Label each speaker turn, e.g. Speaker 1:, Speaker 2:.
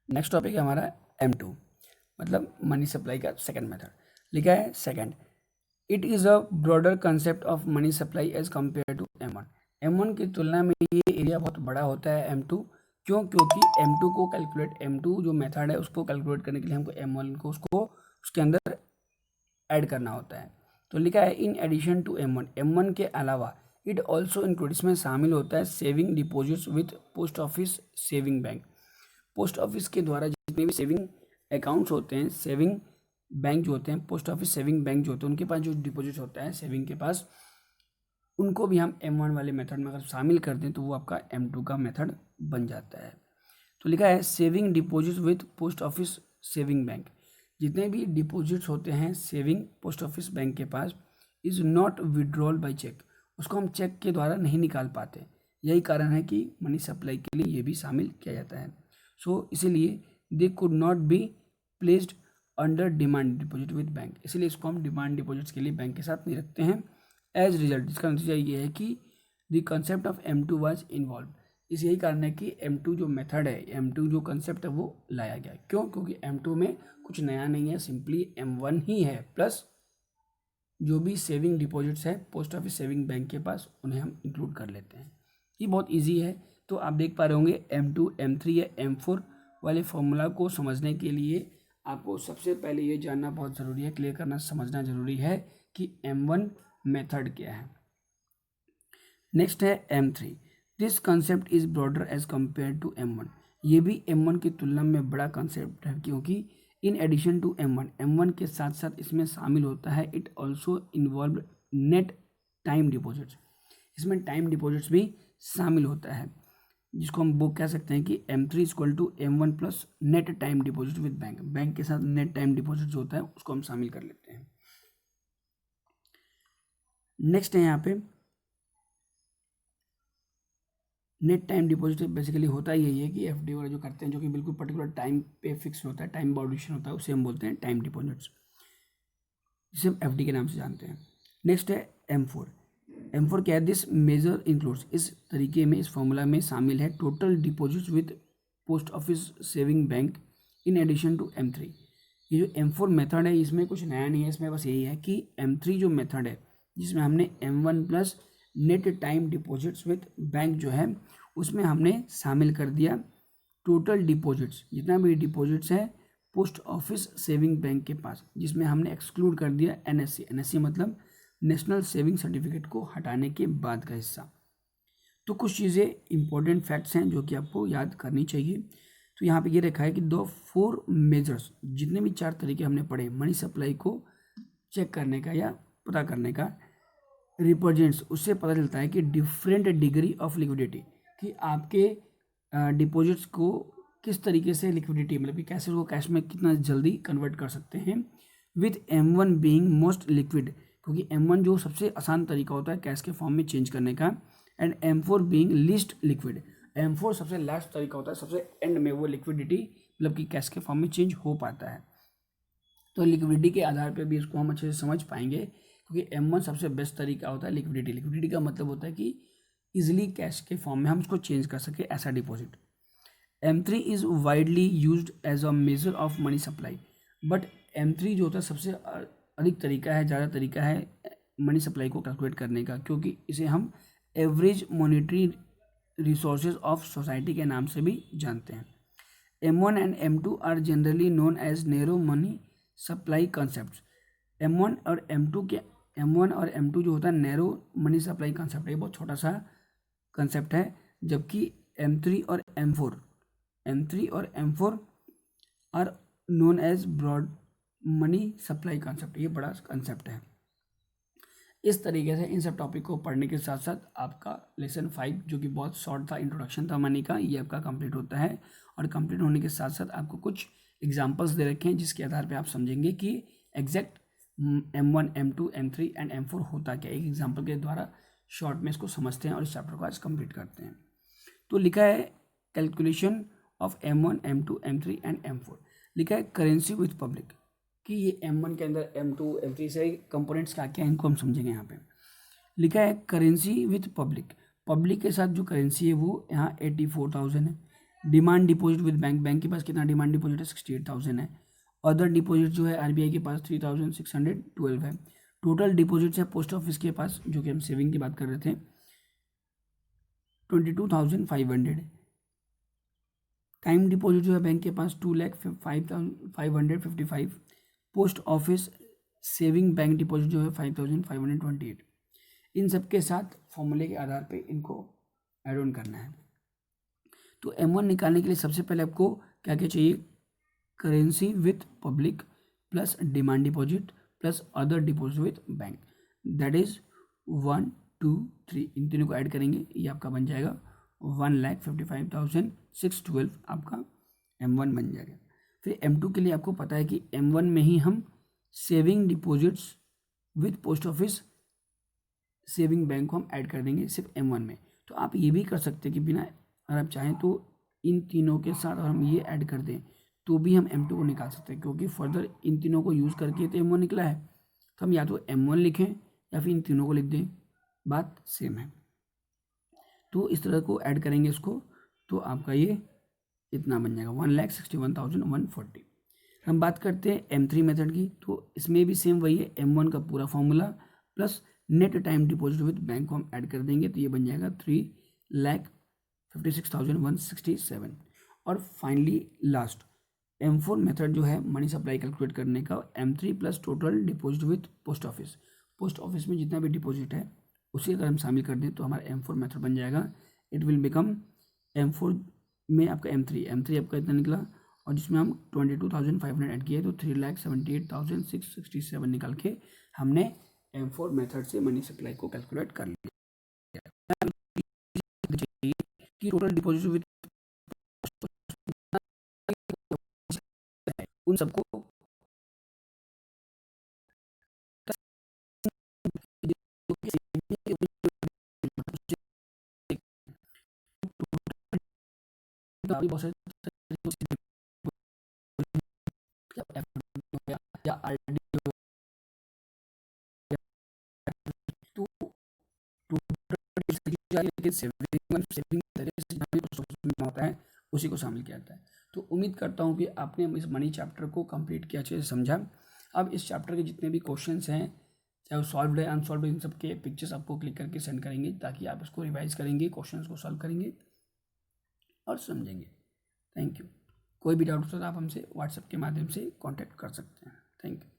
Speaker 1: Next topic है हमारा M2, मतलब मनी सप्लाई का सेकंड मेथड। लिखा है second, it is a broader concept of money supply as compared to M1। M1 की तुलना में ये एरिया बहुत बड़ा होता है M2। क्यों? क्योंकि M2 जो मेथड है उसको कैलकुलेट करने के लिए हमको M1 को उसके अंदर ऐड करना होता है। तो लिखा है इन एडिशन टू M1 के अलावा इट ऑल्सो इंक्लूड, इसमें शामिल होता है saving deposits with post office saving bank. Post office के द्वारा जितने भी सेविंग अकाउंट्स होते हैं, सेविंग बैंक जो होते हैं, पोस्ट ऑफिस सेविंग बैंक जो होते हैं, उनके पास जो डिपॉजिट होता है सेविंग के पास, उनको भी हम M1 वाले मेथड में अगर शामिल कर दें तो वो आपका M2 का मेथड बन जाता है। तो लिखा है saving deposit with post office saving bank, जितने भी डिपॉजिट्स होते हैं सेविंग पोस्ट ऑफिस बैंक के पास, is not withdrawal by cheque, उसको हम चेक के द्वारा नहीं निकाल पाते। यही कारण है कि मनी सप्लाई के लिए ये भी शामिल किया जाता है। सो इसीलिए they could not be placed under demand deposit with bank, इसलिए इसको हम डिमांड डिपॉजिट्स के लिए बैंक के साथ नहीं रखते हैं। एज रिजल्ट इसका नतीजा ये है कि the concept of M2 was involve, इस यही कारण है कि M2 जो मेथड है, M2 जो कंसेप्ट है वो लाया गया। क्यों? क्योंकि M2 में कुछ नया नहीं है, सिंपली M1 ही है, प्लस जो भी सेविंग डिपॉजिट्स है पोस्ट ऑफिस सेविंग बैंक के पास उन्हें हम इंक्लूड कर लेते हैं। ये बहुत इजी है। तो आप देख पा रहे होंगे M2, M3 या M4 वाले फॉर्मूला को समझने के लिए आपको सबसे पहले ये जानना बहुत ज़रूरी है, क्लियर करना समझना ज़रूरी है कि M1 मेथड क्या है। नेक्स्ट है M3, this concept is broader as compared to M1, ये भी M1 की तुलना में बड़ा कंसेप्ट है, क्योंकि इन एडिशन टू M1 के साथ साथ इसमें शामिल होता है it also involve net time deposits, इसमें टाइम डिपॉजिट्स भी शामिल होता है, जिसको हम वो कह सकते हैं कि M3 equal to M1 plus net time deposit with bank, bank के साथ नेट टाइम डिपॉजिट जो होता है उसको हम शामिल कर लेते हैं। नेक्स्ट है यहाँ पे नेट टाइम डिपॉजिट, बेसिकली होता यही है कि एफडी वाला जो करते हैं, जो कि बिल्कुल पर्टिकुलर टाइम पे फिक्स होता है, टाइम बाउंडेशन होता है, उसे हम बोलते हैं टाइम डिपॉजिट्स, जिसे हम एफडी के नाम से जानते हैं। नेक्स्ट है M4 क्या है? दिस मेजर इंक्लूड्स, इस तरीके में इस फॉर्मूला में शामिल है total deposits with post office saving bank in addition to M3। ये जो M4 मेथड है इसमें कुछ नया नहीं है, इसमें बस यही है कि M3 जो मेथड है जिसमें हमने M1 plus net time deposits with bank जो है उसमें हमने शामिल कर दिया टोटल डिपॉजिट्स, जितना भी डिपॉजिट्स है पोस्ट ऑफिस सेविंग बैंक के पास, जिसमें हमने एक्सक्लूड कर दिया NSC मतलब नेशनल सेविंग सर्टिफिकेट को हटाने के बाद का हिस्सा। तो कुछ चीज़ें इंपॉर्टेंट फैक्ट्स हैं जो कि आपको याद करनी चाहिए। तो यहाँ पे ये रखा है कि 4 मेजर्स, जितने भी 4 तरीके हमने पढ़े मनी सप्लाई को चेक करने का या पता करने का, रिप्रेजेंट्स, उससे पता चलता है कि डिफरेंट डिग्री ऑफ लिक्विडिटी, कि आपके डिपॉजिट्स को किस तरीके से लिक्विडिटी, मतलब कि कैसे उसको कैश में कितना जल्दी कन्वर्ट कर सकते हैं, with M1 being most liquid, क्योंकि M1 जो सबसे आसान तरीका होता है कैश के फॉर्म में चेंज करने का, and M4 being least liquid, M4 सबसे लास्ट तरीका होता है, सबसे एंड में वो लिक्विडिटी मतलब कि कैश के फॉर्म में चेंज हो पाता है। तो लिक्विडिटी के आधार पर भी इसको हम अच्छे से समझ पाएंगे, क्योंकि M1 सबसे बेस्ट तरीका होता है लिक्विडिटी का मतलब होता है कि इजिली कैश के फॉर्म में हम उसको चेंज कर सके ऐसा deposit. M3 is widely used as a measure of money supply, but M3 जो होता है सबसे अधिक तरीका है, ज़्यादा तरीका है मनी सप्लाई को कैलकुलेट करने का, क्योंकि इसे हम average monetary resources of society के नाम से भी जानते हैं। M1 and M2 are generally known as narrow money supply concept. M1 और M2 जो होता है नैरो मनी सप्लाई कंसेप्ट है, बहुत छोटा सा कंसेप्ट है, जबकि M3 और M4 are known as broad money supply concept, ये बड़ा कंसेप्ट है। इस तरीके से इन सब टॉपिक को पढ़ने के साथ साथ आपका लेसन 5 जो कि बहुत शॉर्ट था, इंट्रोडक्शन था मनी का, ये आपका कंप्लीट होता है। और कंप्लीट होने के साथ साथ आपको कुछ एग्जांपल्स दे रखे हैं जिसके आधार पे आप समझेंगे कि exact M1, M2, M3 and M4 होता क्या। एक एग्जाम्पल के द्वारा शॉर्ट में इसको समझते हैं और इस चैप्टर को आज कंप्लीट करते हैं। तो लिखा है calculation of M1, M2, M3 and M4। लिखा है करेंसी विथ पब्लिक, कि ये M1 के अंदर M2, M3 से कंपोनेंट्स क्या क्या है इनको हम समझेंगे। यहाँ पे लिखा है करेंसी विथ पब्लिक, पब्लिक के साथ जो करेंसी है वो यहाँ 84,000 है, demand deposit with bank, bank के पास कितना डिमांड डिपॉजिट है 68,000 है। अदर डिपॉजिट जो है आरबीआई के पास 3,612 है। टोटल डिपॉजिट्स है पोस्ट ऑफिस के पास, जो कि हम सेविंग की बात कर रहे थे, 22,500। टाइम डिपॉजिट जो है बैंक के पास 2,05,555। Post office saving bank deposit जो है 5,528। इन सब के साथ फॉर्मूले के आधार पे इनको ऐड ऑन करना है। तो M1 निकालने के लिए सबसे पहले आपको क्या क्या चाहिए, currency with public plus demand deposit plus other deposit with bank, that is 1 2 3। इन तीनों को ऐड करेंगे, ये आपका बन जाएगा 1,55,612 आपका M1 बन जाएगा। फिर M2 के लिए आपको पता है कि M1 में ही हम saving deposits with post office saving bank को हम ऐड कर देंगे सिर्फ M1 में। तो आप ये भी कर सकते हैं कि बिना, अगर आप चाहें तो इन तीनों के साथ अगर हम ये ऐड कर दें तो भी हम M2 को निकाल सकते हैं, क्योंकि फर्दर इन तीनों को यूज़ करके तो M1 निकला है। तो हम या तो M1 लिखें या फिर इन तीनों को लिख दें, बात सेम है। तो इस तरह को ऐड करेंगे इसको, तो आपका ये इतना बन जाएगा 1,61,140। हम बात करते हैं M3 मेथड की, तो इसमें भी सेम वही है, M1 का पूरा formula plus net time deposit with bank को हम ऐड कर देंगे, तो ये बन जाएगा 3,56,167। और फाइनली लास्ट M4 मेथड जो है मनी सप्लाई कैलकुलेट करने का, M3 plus total deposit with post office. Post office में जितना भी डिपॉजिट है उसी अगर हम शामिल कर दें तो हमारा M4 मेथड बन जाएगा। इट विल बिकम M4 में आपका M3 आपका इतना निकला, और जिसमें हम 22,500 ऐड किए तो 3,78,667 निकाल के हमने M4 मेथड से मनी सप्लाई को कैलकुलेट कर लिया। कि टोटल डिपॉजिट विद उन सबको बहुत सारे या आरडी, तो सेविंग होता है उसी को शामिल किया जाता है। तो उम्मीद करता हूँ कि आपने इस मनी चैप्टर को कंप्लीट किया, अच्छे से समझा। अब इस चैप्टर के जितने भी क्वेश्चंस हैं, चाहे वो सॉल्व है अनसॉल्व, इन सब के पिक्चर्स आपको क्लिक करके सेंड करेंगे, ताकि आप इसको रिवाइज करेंगे, क्वेश्चंस को सॉल्व करेंगे और समझेंगे। Thank you. कोई भी डाउट हो तो आप हमसे व्हाट्सएप के माध्यम से कॉन्टैक्ट कर सकते हैं। Thank you.